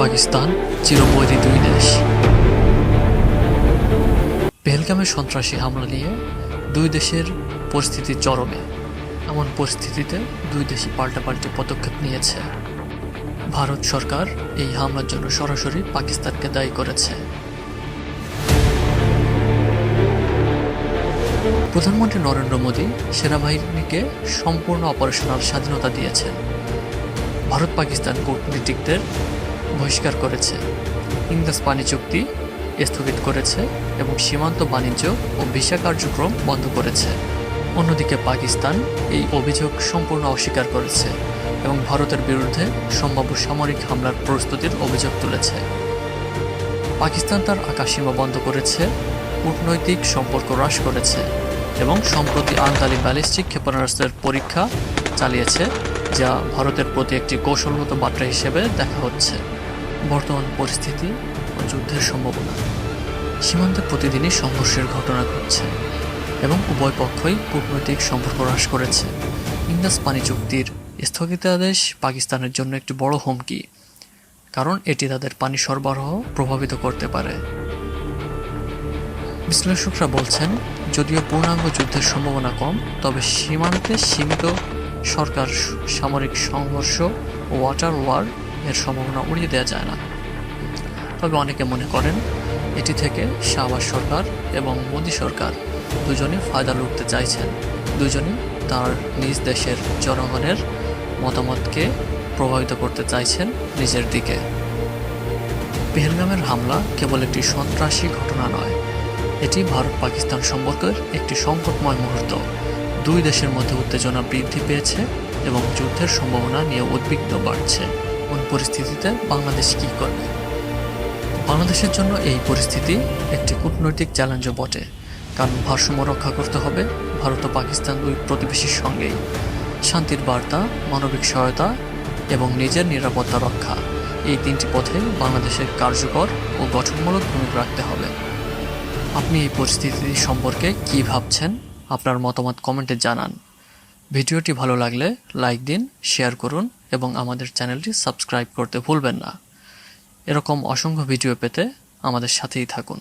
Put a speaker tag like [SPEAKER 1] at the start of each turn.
[SPEAKER 1] পাকিস্তান চিরবৈরী দুই দেশ। পেহেলগামের সন্ত্রাসী হামলা নিয়ে দুই দেশের পরিস্থিতি চরমে। এমন পরিস্থিতিতে দুই দেশই পাল্টাপাল্টি পদক্ষেপ নিয়েছে। ভারত সরকার এই হামলার জন্য সরাসরি পাকিস্তানকে দায়ী করেছে। প্রধানমন্ত্রী নরেন্দ্র মোদী সেনাবাহিনীকে সম্পূর্ণ অপারেশনাল স্বাধীনতা দিয়েছেন। ভারত পাকিস্তান কূটনীতিকদের বহিষ্কার করেছে, ইন্দাস পানি চুক্তি স্থগিত করেছে এবং সীমান্ত বাণিজ্য ও ভিসা কার্যক্রম বন্ধ করেছে। অন্যদিকে পাকিস্তান এই অভিযোগ সম্পূর্ণ অস্বীকার করেছে এবং ভারতের বিরুদ্ধে সম্ভাব্য সামরিক হামলার প্রস্তুতির অভিযোগ তুলেছে। পাকিস্তান তার আকাশসীমা বন্ধ করেছে, কূটনৈতিক সম্পর্ক হ্রাস করেছে এবং সম্প্রতি আনতালি ব্যালিস্টিক ক্ষেপণাস্ত্রের পরীক্ষা চালিয়েছে, যা ভারতের প্রতি একটি কৌশলগত বার্তা হিসেবে দেখা হচ্ছে। বর্তমান পরিস্থিতি ও যুদ্ধের সম্ভাবনা। সীমান্তে প্রতিদিনই সংঘর্ষের ঘটনা ঘটছে এবং উভয় পক্ষই কূটনৈতিক সম্পর্ক হ্রাস করেছে। ইন্দাস পানি চুক্তির স্থগিতাদেশ পাকিস্তানের জন্য একটি বড় হুমকি, কারণ এটি তাদের পানি সরবরাহ প্রভাবিত করতে পারে। বিশ্লেষকরা বলছেন, যদিও পূর্ণাঙ্গ যুদ্ধের সম্ভাবনা কম, তবে সীমান্তে সীমিত সরকার সামরিক সংঘর্ষ ও ওয়াটার ওয়ার এর সম্ভাবনা উড়িয়ে দেওয়া যায় না। তবে অনেকে মনে করেন এটি থেকে শাহবাজ সরকার এবং মোদী সরকার দুজনই ফায়দা লুটতে চাইছেন। দুজনই তার নিজ দেশের জনগণের মতামতকে প্রভাবিত করতে চাইছেন নিজের দিকে। পেহেলগামের হামলা কেবল একটি সন্ত্রাসী ঘটনা নয়, এটি ভারত পাকিস্তান সম্পর্কের একটি সংকটময় মুহূর্ত। দুই দেশের মধ্যে উত্তেজনা বৃদ্ধি পেয়েছে এবং যুদ্ধের সম্ভাবনা নিয়ে উদ্বিগ্ন বাড়ছে। কোন পরিস্থিতিতে বাংলাদেশ কী করবে? বাংলাদেশের জন্য এই পরিস্থিতি একটি কূটনৈতিক চ্যালেঞ্জও বটে, কারণ ভারসাম্য রক্ষা করতে হবে ভারত ও পাকিস্তান দুই প্রতিবেশীর সঙ্গেই। শান্তির বার্তা, মানবিক সহায়তা এবং নিজের নিরাপত্তা রক্ষা, এই তিনটি পথে বাংলাদেশের কার্যকর ও গঠনমূলক ভূমিকা রাখতে হবে। আপনি এই পরিস্থিতি সম্পর্কে কী ভাবছেন? আপনার মতামত কমেন্টে জানান। ভিডিওটি ভালো লাগলে লাইক দিন, শেয়ার করুন এবং আমাদের চ্যানেলটি সাবস্ক্রাইব করতে ভুলবেন না। এরকম অসংখ্য ভিডিও পেতে আমাদের সাথেই থাকুন।